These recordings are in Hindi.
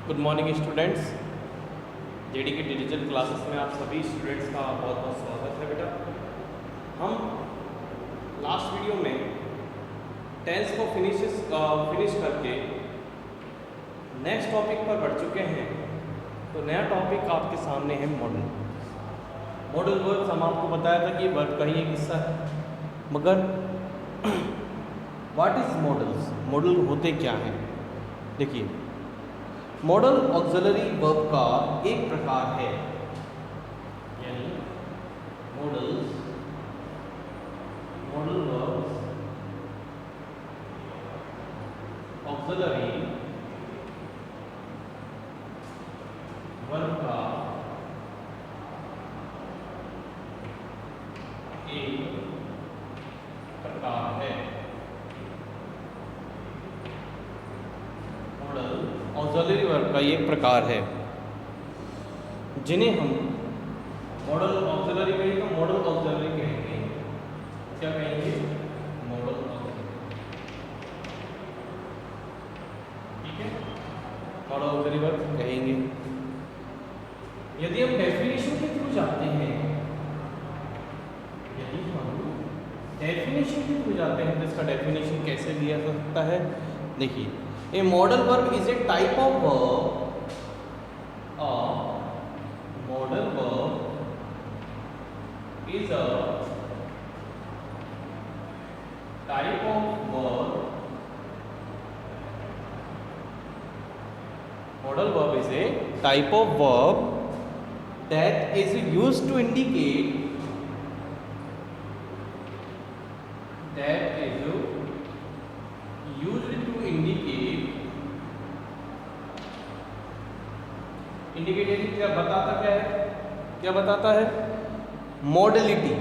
Good morning students. जेडी की डिजिटल क्लासेस में आप सभी स्टूडेंट्स का बहुत बहुत स्वागत है बेटा। हम लास्ट वीडियो में टेंस को फिनिश करके नेक्स्ट टॉपिक पर बढ़ चुके हैं। तो नया टॉपिक आपके सामने है मॉडल वर्ब्स। हम आपको बताया था कि वर्ब का ही एक हिस्सा है, मगर व्हाट इज मॉडल्स, मॉडल होते क्या हैं। देखिए, मॉडल ऑक्सिलरी वर्ब का एक प्रकार है, यानी मॉडल वर्ब्स ऑक्सिलरी वर्ब का एक प्रकार है। ऑक्सिलरी वर्ब का एक प्रकार है जिन्हें हम मॉडल ऑक्सिलरी कहेंगे, मॉडल ऑक्सिलरी कहेंगे। क्या कहेंगे? Model auxiliary. ठीक है, मॉडल ऑक्सिलरी वर्ब कहेंगे। यदि हम डेफिनेशन के थ्रू जाते हैं, तो इसका डेफिनेशन कैसे लिया जा सकता है। देखिए, A modal verb is a type of verb. A modal verb is a type of verb. Modal verb is a type of verb that is used to indicate indicator क्या बताता, क्या बताता है? मॉडलिटी।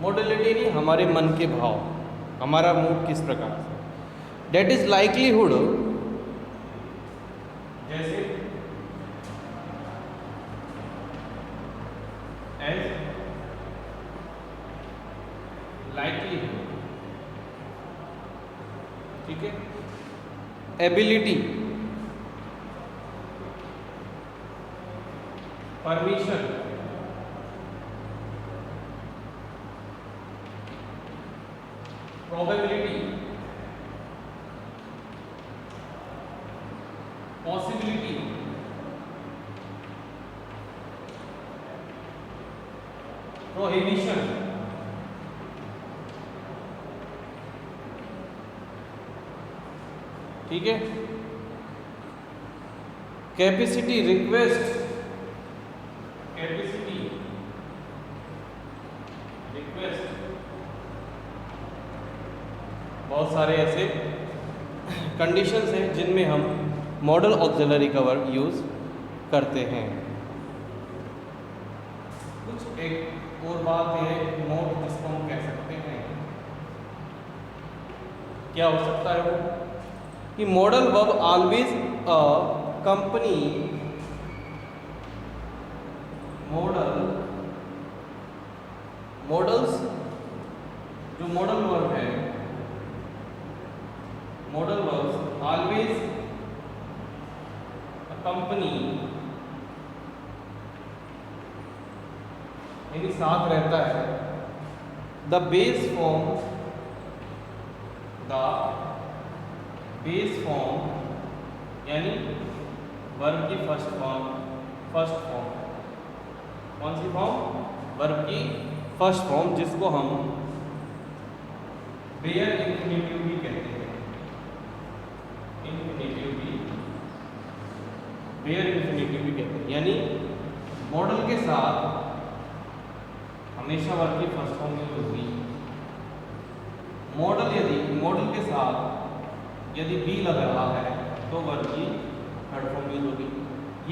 मॉडलिटी नहीं, हमारे मन के भाव, हमारा मूड किस प्रकार से। डेट इज लाइकलीहुड, जैसे एज लाइकलीहुड। ठीक है, ability, permission, probability, possibility, prohibition, ठीक है, कैपेसिटी, रिक्वेस्ट, बहुत सारे ऐसे कंडीशंस हैं जिनमें हम मॉडल ऑक्सिलरी का वर्ब यूज करते हैं। कुछ एक और बात है, नोट जिसको हम कह सकते हैं, क्या हो सकता है वो कि modal verb always a company, models जो मॉडल वर्ब है, modal verbs always a company, यानी साथ रहता है द बेस फॉर्म, यानी वर्ब की फर्स्ट फॉर्म। कौन सी फॉर्म? वर्ब की फर्स्ट फॉर्म, जिसको हम बेयर इंफिनिटिव भी कहते हैं। बेयर इंफिनिटिव भी कहते हैं, यानी मॉडल के साथ हमेशा वर्ब की फर्स्ट फॉर्म यूज होगी। मॉडल के साथ यदि बी लग रहा है तो वर्ब की थर्ड फॉर्म यूज होगी।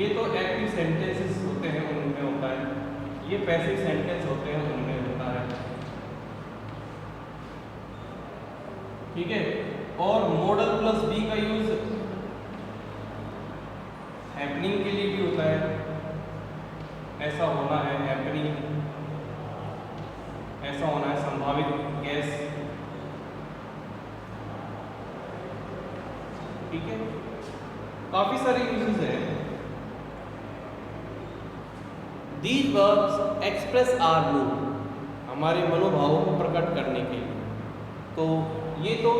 ये तो एक्टिव सेंटेंसेस होते हैं, उनमें होता है। ये पैसिव सेंटेंस होते हैं, उनमें होता है। ठीक है, और मॉडल प्लस बी का यूज हैपनिंग के लिए भी होता है। ऐसा होना है, हैपनिंग, ऐसा होना है, संभावित केस। ठीक है, काफी सारे यूजेस हैं। These verbs express our mood, हमारे मनोभावों को प्रकट करने के लिए। तो ये तो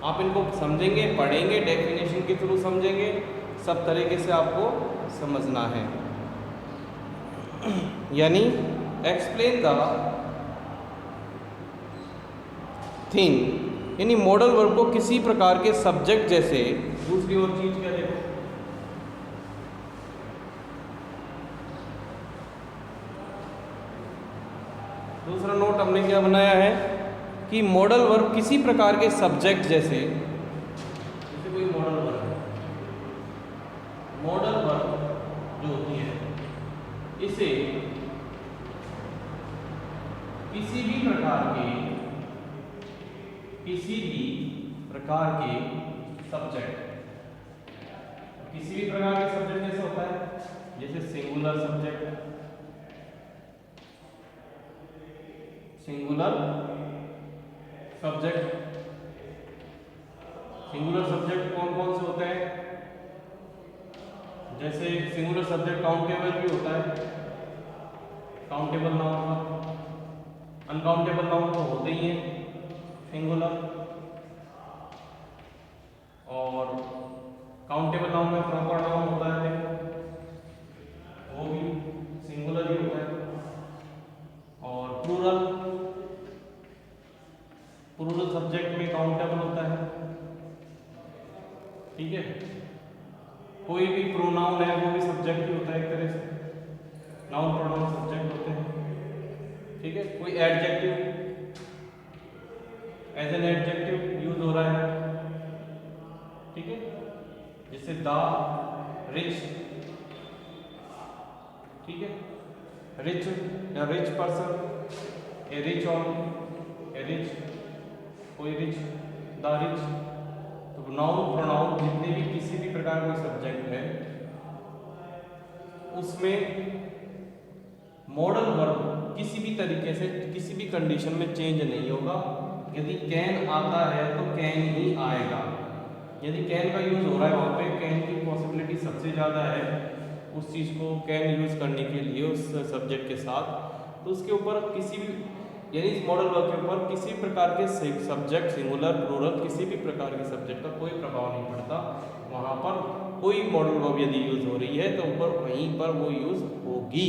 आप इनको समझेंगे, पढ़ेंगे, डेफिनेशन के थ्रू समझेंगे, सब तरीके से आपको समझना है। यानी एक्सप्लेन द थिंग, यानी मॉडल वर्ब को किसी प्रकार के सब्जेक्ट जैसे, दूसरी और चीज क्या देखो, दूसरा नोट हमने क्या बनाया है कि मॉडल वर्ब किसी प्रकार के सब्जेक्ट जैसे कोई मॉडल वर्ब जो होती है इसे किसी भी प्रकार के सब्जेक्ट, किसी भी प्रकार के सब्जेक्ट जैसे होता है, जैसे सिंगुलर सब्जेक्ट कौन कौन से होते हैं, जैसे सिंगुलर सब्जेक्ट काउंटेबल भी होता है, काउंटेबल नाउन का, अनकाउंटेबल नाउन तो होते ही हैं सिंगुलर, और काउंटेबल नाउन में प्रॉपर नाउन होता है वो भी सिंगुलर ही होता है, और प्लूरल सब्जेक्ट में काउंटेबल होता है। ठीक है, कोई भी प्रोनाउन है वो भी सब्जेक्ट ही होता है एक तरह से, नाउन प्रोनाउन सब्जेक्ट होते हैं। ठीक है, कोई adjective as an adjective use हो रहा है। ठीक है, जैसे द रिच, ठीक है, रिच या rich person, A rich on, A rich, कोई रिच, द रिच। तो नाउन प्रोनाउन जितने भी किसी भी प्रकार का सब्जेक्ट है उसमें मॉडल वर्ब किसी भी तरीके से किसी भी कंडीशन में चेंज नहीं होगा। यदि कैन आता है तो कैन ही आएगा, यदि कैन का यूज हो रहा है वहाँ पे कैन की पॉसिबिलिटी सबसे ज़्यादा है उस चीज़ को कैन यूज करने के लिए उस सब्जेक्ट के साथ, तो उसके ऊपर किसी भी, यानी इस मॉडल वर्ब के ऊपर किसी प्रकार के सब्जेक्ट सिंगुलर प्लूरल किसी भी प्रकार के सब्जेक्ट का कोई प्रभाव नहीं पड़ता। वहाँ पर कोई मॉडल वर्ब यदि यूज हो रही है तो ऊपर वहीं पर वो यूज होगी,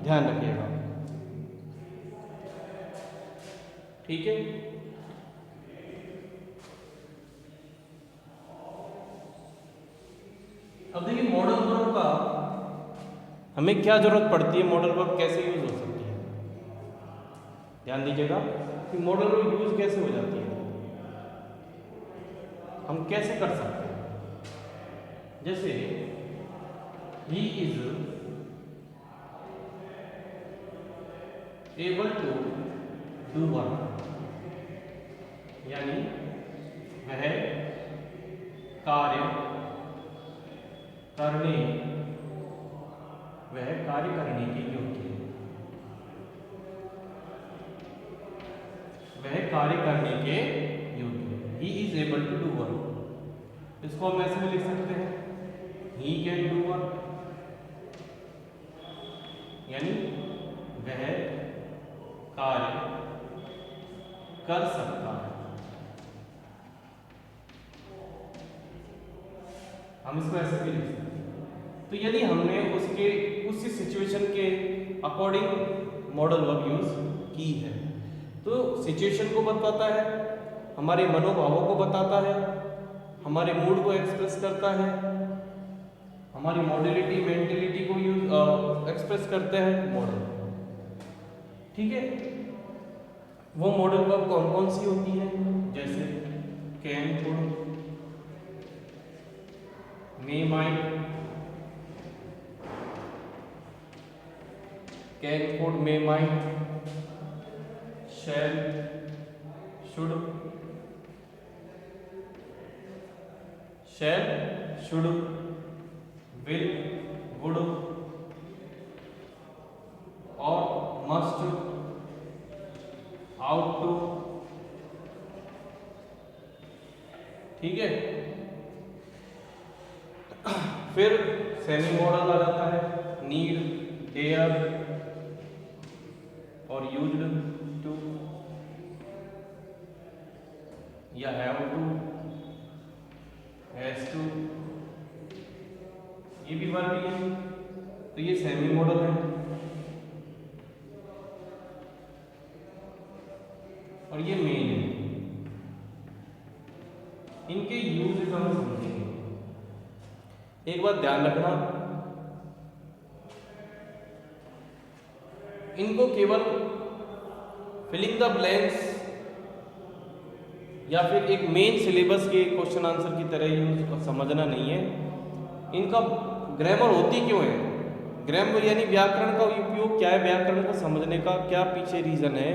ध्यान रखिएगा। ठीक है, अब देखिए मॉडल वर्ब का हमें क्या जरूरत पड़ती है, मॉडल वर्ब कैसे यूज हो सकती है। ध्यान दीजिएगा कि मॉडल वर्ब यूज कैसे हो जाती है, हम कैसे कर सकते हैं। जैसे he is able to do work, यानी वह कार्य करने के योग्य है, वह कार्य करने के योग्य है। He is able to do work, इसको हम ऐसे भी लिख सकते हैं ही कैन डू वर्क, यानी वह कार्य कर सकता है। हम इसको ऐसे भी लिख सकते हैं। तो यदि हमने उसके उसी सिचुएशन के अकॉर्डिंग मॉडल वर्ब यूज की है तो सिचुएशन को बताता है, हमारे मनोभावों को बताता है, हमारे मूड को एक्सप्रेस करता है, हमारी मॉडलिटी मेंटलिटी को यूज एक्सप्रेस करते हैं मॉडल। ठीक है, वो मॉडल वर्ब कौन कौन सी होती है, जैसे can, could, may, might, can, could, may, might, shall, should, will, would और मस्ट, आउट टू। ठीक है। फिर सेमी मॉडल आ जाता है, नीड, डेयर और यूज्ड टू या हैव टू, हैज टू, ये भी वर्ब ही है, तो ये सेमी मॉडल है। और ये मेन है। इनके यूजेस हम समझेंगे। एक बात ध्यान रखना, इनको केवल फिलिंग द ब्लैंक्स या फिर एक मेन सिलेबस के क्वेश्चन आंसर की तरह यूज समझना नहीं है। इनका ग्रामर होती क्यों है, ग्रामर यानी व्याकरण का उपयोग क्या है, व्याकरण को समझने का क्या पीछे रीजन है,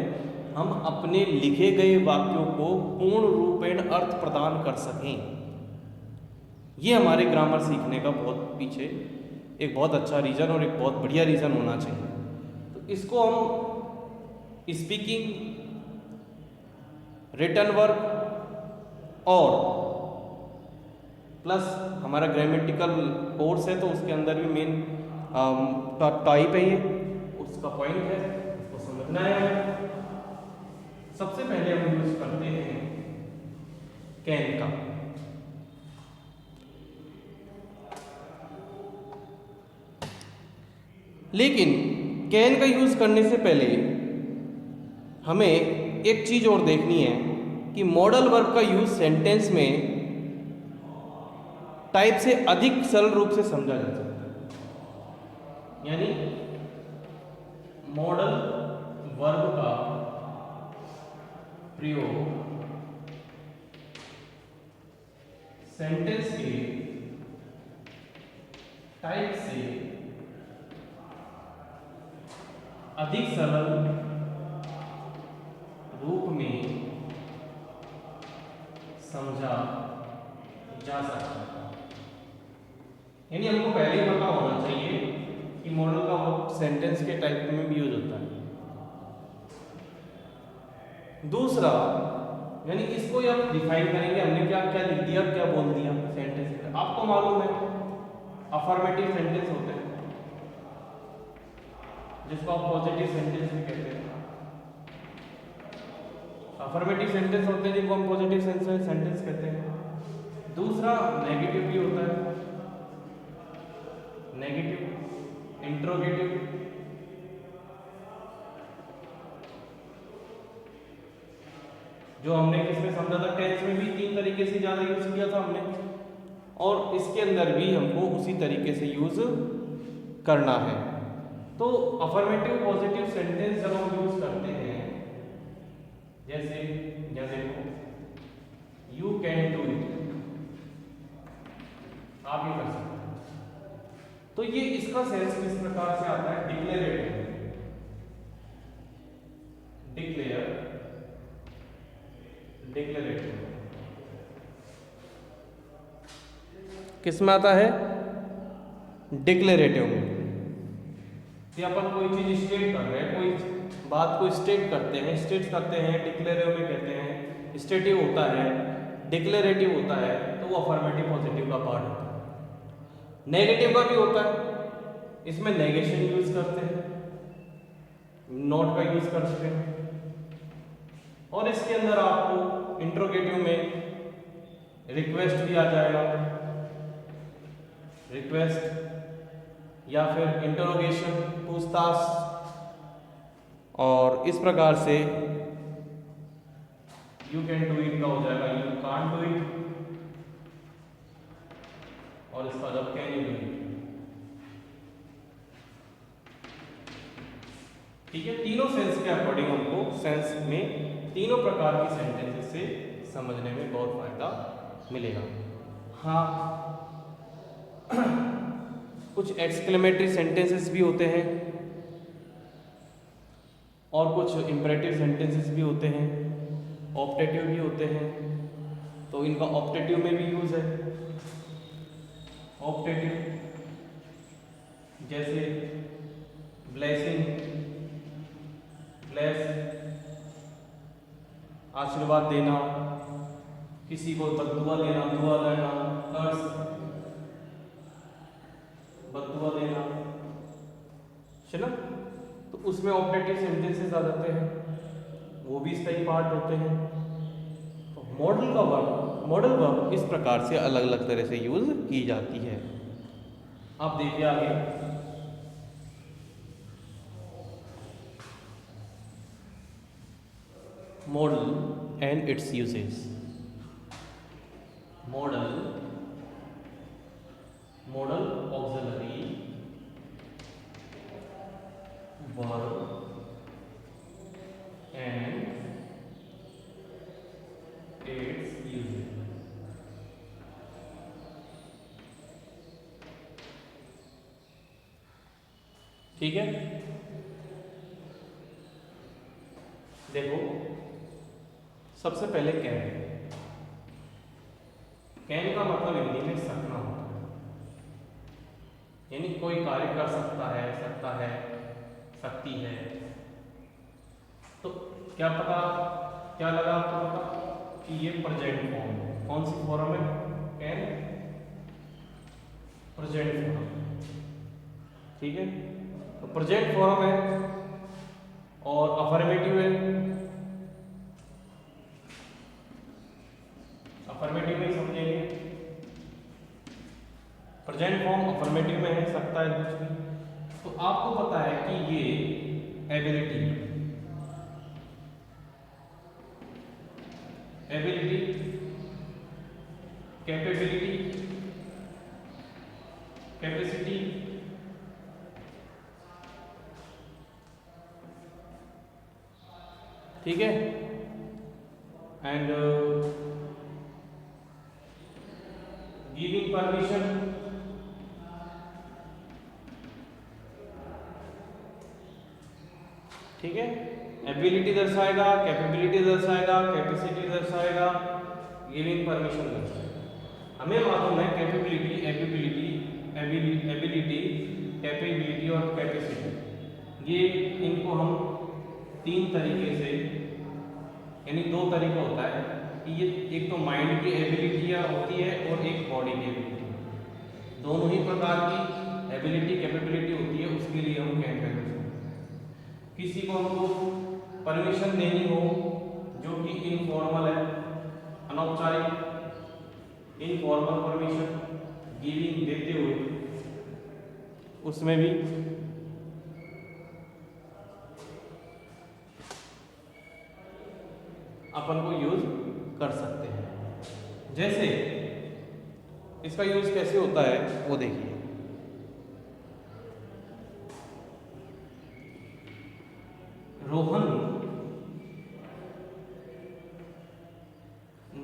हम अपने लिखे गए वाक्यों को पूर्ण रूपेण अर्थ प्रदान कर सकें। ये हमारे ग्रामर सीखने का बहुत पीछे एक बहुत अच्छा रीज़न और एक बहुत बढ़िया रीज़न होना चाहिए। तो इसको हम स्पीकिंग, रिटन वर्क और प्लस हमारा ग्रामेटिकल कोर्स है, तो उसके अंदर भी मेन टाइप है, ये उसका पॉइंट है, उसको समझना है हमें। सबसे पहले हम यूज करते हैं कैन का। लेकिन कैन का यूज करने से पहले हमें एक चीज और देखनी है कि मॉडल वर्ब का यूज सेंटेंस में टाइप से अधिक सरल रूप से समझा जा सकता है। यानी मॉडल वर्ब का प्रयोग सेंटेंस के टाइप से अधिक सरल रूप में समझा जा सकता है। यानी हमको पहले ही पता होना चाहिए कि मॉडल का वर्ब सेंटेंस के टाइप में भी यूज होता है। दूसरा, यानी इसको आप डिफाइन करेंगे, हमने क्या क्या लिख दिया, क्या बोल दिया सेंटेंस में। आपको मालूम है अफर्मेटिव सेंटेंस होते हैं, जिसको आप पॉजिटिव सेंटेंस भी कहते हैं। अफर्मेटिव सेंटेंस होते हैं जिनको हम पॉजिटिव सेंटेंस कहते हैं। दूसरा नेगेटिव भी होता है, नेगेटिव, इंट्रोगेटिव, जो हमने किसमें समझा था, टेंस में भी 3 तरीके से ज़्यादा यूज किया था हमने, और इसके अंदर भी हमको उसी तरीके से यूज करना है। तो अफर्मेटिव पॉजिटिव सेंटेंस जब हम यूज करते हैं, जैसे या देखो यू कैन डू इट, आप ये कर सकते हैं, तो ये इसका सेंस किस प्रकार से आता है, डिक्लेरेटिव, डिक्लेयर, डिक्लेरेटिव किस में आता है, डिक्लेरेटिव में। कि अपन कोई चीज स्टेट कर रहे हैं, कोई बात को स्टेट करते हैं, डिक्लेरेटिव में कहते हैं, स्टेटिव होता है, डिक्लेरेटिव होता है, तो वो अफर्मेटिव पॉजिटिव का पार्ट होता है। नेगेटिव का भी होता है, इसमें नेगेशन यूज करते हैं, नॉट का यूज करते हैं, और इसके अंदर आपको इंट्रोगेटिव में रिक्वेस्ट भी आ जाएगा, रिक्वेस्ट या फिर इंटरोगेशन, पूछताछ, और इस प्रकार से यू कैन डू इट का हो जाएगा यू कांट डू इट, और इसका जब कैन यू डू इट। ठीक है, तीनों सेंस के अकॉर्डिंग हमको सेंस में तीनों प्रकार की सेंटेंसेस से समझने में बहुत फायदा मिलेगा। हाँ, कुछ एक्सक्लेमेटरी सेंटेंसेस भी होते हैं और कुछ इंपरेटिव सेंटेंसेस भी होते हैं, ऑप्टेटिव भी होते हैं, तो इनका ऑप्टेटिव में भी यूज है। ऑप्टेटिव जैसे ब्लेसिंग, ब्लेस आशीर्वाद देना, किसी को बददुआ देना, दुआ देना, कर्ज, बददुआ देना, है ना। तो उसमें ऑब्जेक्टिव सेंटेंसेस आ जाते हैं, वो भी इसका ही पार्ट होते हैं। तो मॉडल वर्ब इस प्रकार से अलग अलग तरह से यूज की जाती है। आप देखिए आगे, model and it's uses. Model auxiliary verb and it's uses. ठीक है, देखो सबसे पहले कैन का मतलब हिंदी में सकना होता है, यानी कोई कार्य कर सकता है, सकती है। तो क्या लगा आपको पता कि ये प्रेजेंट फॉर्म, कौन सी फॉर्म है, कैन प्रेजेंट फॉर्म। ठीक है, तो प्रेजेंट फॉर्म है और अफर्मेटिव है, अफर्मेटिव में समझेंगे। प्रेजेंट फॉर्म अफर्मेटिव में है, सकता है कुछ भी। तो आपको पता है कि ये एबिलिटी, कैपेबिलिटी, कैपेसिटी, ठीक है, एंड गिविंग परमिशन, ठीक है, एबिलिटी दर्शाएगा, कैपेबिलिटी दर्शाएगा, कैपेसिटी दर्शाएगा, गिविंग परमिशन दर्शाएगा। हमें मालूम है कैपेबिलिटी, एबिलिटी, कैपेबिलिटी और कैपेसिटी, ये इनको हम तीन तरीके से, यानी दो तरीका होता है कि ये एक तो माइंड की एबिलिटियाँ होती है और एक बॉडी की एबिलिटी। दोनों ही प्रकार की एबिलिटी, कैपेबिलिटी होती है, उसके लिए हम कैन का यूज करते हैं। किसी को हमको परमिशन देनी हो जो कि इनफॉर्मल है, अनौपचारिक, इनफॉर्मल परमिशन गिविंग, देते हुए, उसमें भी अपन को यूज कर सकते हैं। जैसे इसका यूज कैसे होता है वो देखिए, Rohan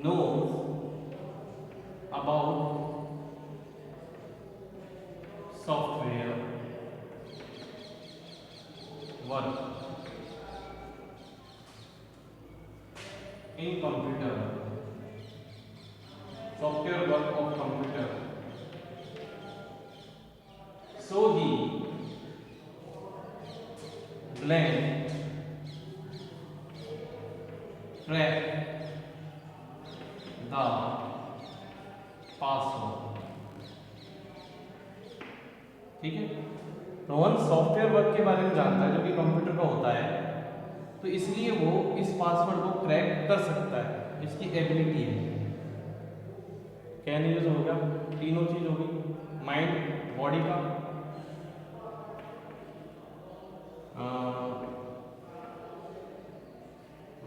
knows about software work in computer, software work of computer, so he blank track the password. ठीक है, रोहन सॉफ्टवेयर वर्क के बारे में जानता है जो कि कंप्यूटर का होता है, तो इसलिए वो इस पासवर्ड को क्रैक कर सकता है, इसकी एबिलिटी है। कैन यूज होगा, तीनों चीज होगी, माइंड, बॉडी का,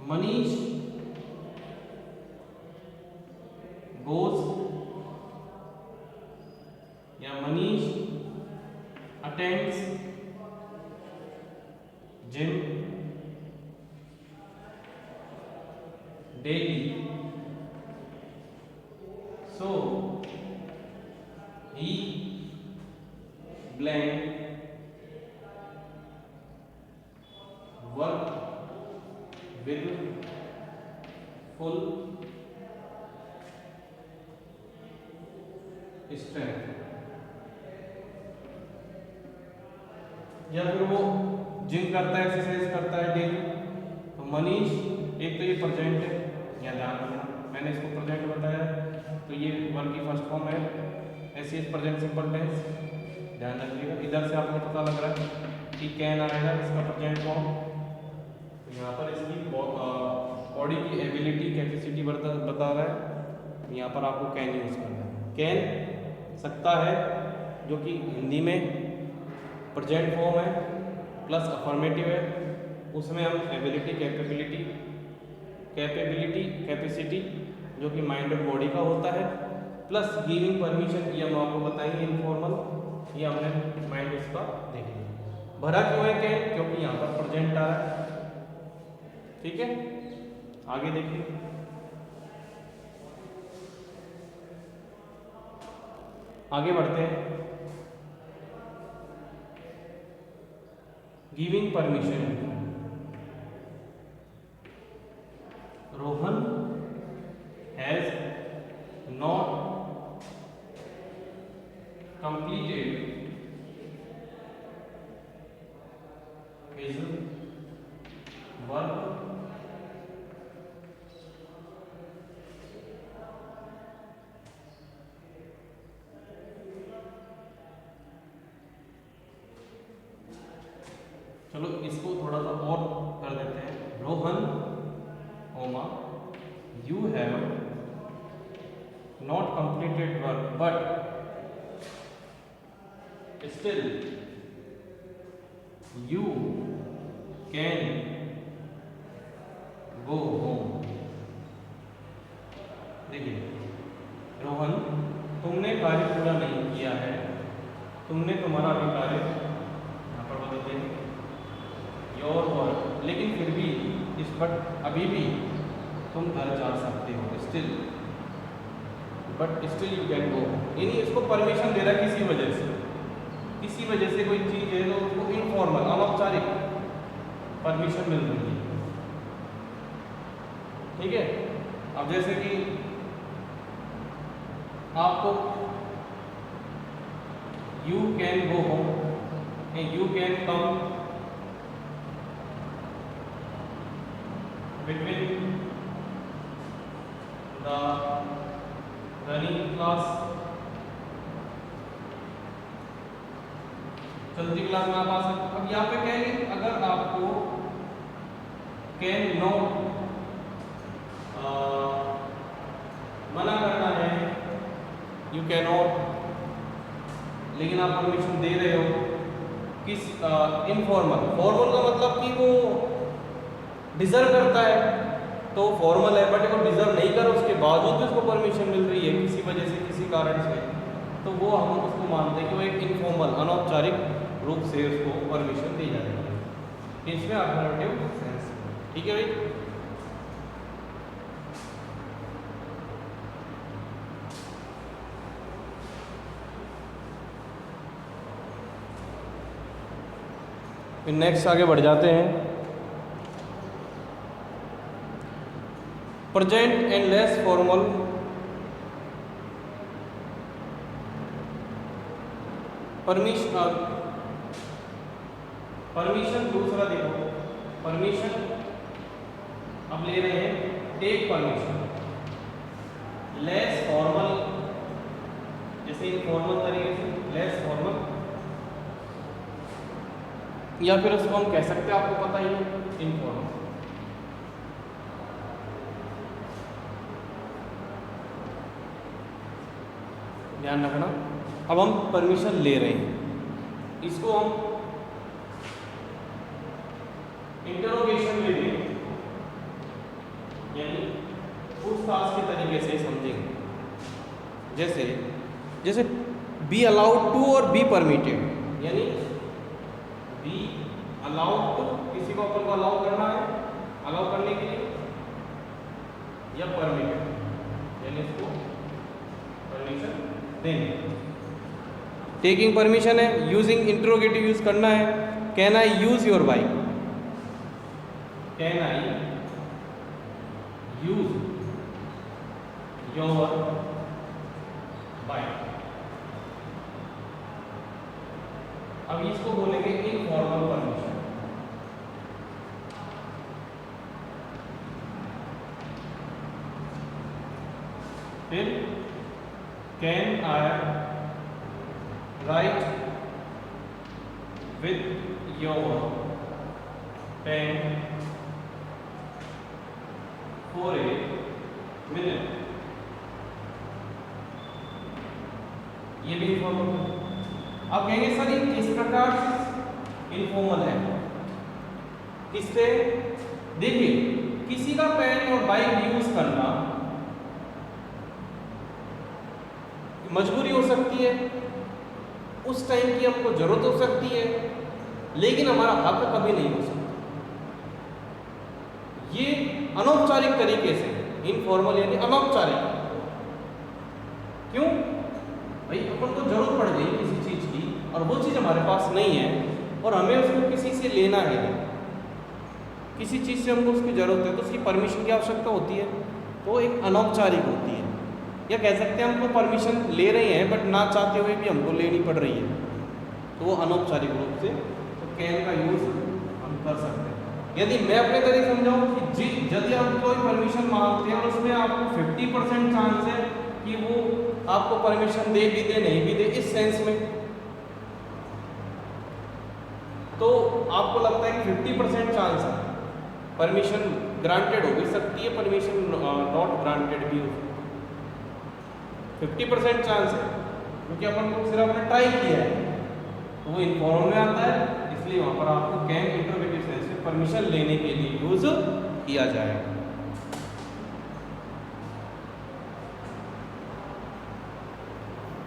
मनीष गोज या Manish attends gym daily, so he blank work with full strength। या फिर वो जिम करता है, एक्सरसाइज करता है डेली। तो मनीष, एक तो ये प्रेजेंट है, या ध्यान रखना मैंने इसको प्रेजेंट बताया, तो ये वर्ब की फर्स्ट फॉर्म है, ऐसी प्रेजेंट सिंपल टेंस, ध्यान रखिएगा। इधर से आपको पता लग रहा है कि कैन आएगा इसका प्रेजेंट फॉर्म, तो यहाँ पर इसकी बॉडी की एबिलिटी कैपेसिटी बता रहा है, यहाँ पर आपको कैन यूज करना है। कैन सकता है जो कि हिंदी में प्रेजेंट फॉर्म है प्लस अफर्मेटिव है, उसमें हम एबिलिटी कैपेसिटी जो कि माइंड और बॉडी का होता है, प्लस गिविंग परमिशन, ये हम आपको बताएंगे इनफॉर्मल, ये हमने माइंड उसका देख लिया। भरा क्यों है कैन, क्योंकि यहाँ पर प्रेजेंट आ रहा है, ठीक है। आगे देखिए, आगे बढ़ते हैं। Giving permission, Rohan has not completed his work चलो इसको थोड़ा सा और कर देते हैं। रोहन ओमा you have not completed work but still you can go home. देखिए रोहन, तुमने कार्य पूरा नहीं किया है, तुमने तुम्हारा अभी कार्य यहाँ पर बदल देंगे योर वर्क, लेकिन फिर भी इस पर अभी भी तुम घर जा सकते हो, still but still you can go. यानी इसको परमिशन दे रहा है किसी वजह से कोई चीज़ है तो उसको इनफॉर्मल अनौपचारिक परमिशन मिल रही है, ठीक है। अब जैसे कि आपको you can go home, you can come between the running class, चलती क्लास में आप आ सकते। अब यहाँ पे क्या है, अगर आपको कैन नॉट मना करना है, यू कैन नॉट, लेकिन आप परमिशन दे रहे हो किस इनफॉर्मल, फॉर्मल का मतलब कि वो डिजर्व करता है तो फॉर्मल है, बट वो डिजर्व नहीं कर उसके बावजूद भी उसको परमिशन मिल रही है किसी वजह से किसी कारण से, तो वो हम उसको मानते हैं कि वो एक इनफॉर्मल अनौपचारिक रूप से उसको परमिशन दी जा रही है। इसमें अफर्मेटिव सेंस, ठीक है भाई। फिर नेक्स्ट आगे बढ़ जाते हैं। Present and less formal permission दूसरा देखो, परमिशन अब ले रहे हैं टेक परमिशन, लेस फॉर्मल जैसे इनफॉर्मल तरीके से लेस फॉर्मल, या फिर उसको हम कह सकते हैं, आपको पता ही है इनफॉर्मल। ध्यान रखना, अब हम परमिशन ले रहे हैं, इसको हम इंटरोगेशन में भी यानी पूछताछ के तरीके से समझेंगे। जैसे बी अलाउड टू और बी परमिटेड, यानी बी अलाउड टू, किसी को अपन को अलाउ करना है, अलाउ करने के लिए, या परमिटेड यानी इसको परमिशन देंगे। टेकिंग परमिशन है, यूजिंग इंट्रोगेटिव यूज करना है, can I use your bike, can I use your bike. अब इसको बोलेंगे इनफॉर्मल परमिशन। फिर can I write with your pen for a minute. ये भी इनफॉर्मल। अब कहेंगे सर ये किस प्रकार से इनफॉर्मल है? किससे? देखिए, किसी का पेन और बाइक यूज करना मजबूरी हो सकती है, उस टाइम की हमको जरूरत हो सकती है, लेकिन हमारा हक कभी नहीं हो सकता। ये अनौपचारिक तरीके से, इनफॉर्मल यानी अनौपचारिक। क्यों भाई? अपन को जरूरत पड़ गई किसी चीज की और वो चीज हमारे पास नहीं है और हमें उसको किसी से लेना है, किसी चीज से हमको उसकी जरूरत है, तो उसकी परमिशन की आवश्यकता होती है, तो एक अनौपचारिक होती है। या कह सकते हैं हमको परमिशन ले रहे हैं बट ना चाहते हुए भी हमको लेनी पड़ रही है, तो वो अनौपचारिक रूप से तो कैन का यूज हम कर सकते हैं। यदि मैं अपने तरीके समझाऊं कि यदि हम कोई परमिशन मांगते हैं और उसमें आपको 50% चांस है कि वो आपको परमिशन दे भी दे नहीं भी दे, इस सेंस में, तो आपको लगता है कि 50% चांस है परमिशन ग्रांटेड हो भी सकती है, परमिशन नॉट ग्रांटेड भी हो सकती है। 50% चांस है क्योंकि अपन को सिर्फ आपने ट्राई किया है, तो वो इनफॉर्मल में आता है, इसलिए वहां पर आपको कैन इंट्रोगेटिव सेंस में परमिशन लेने के लिए यूज किया जाएगा।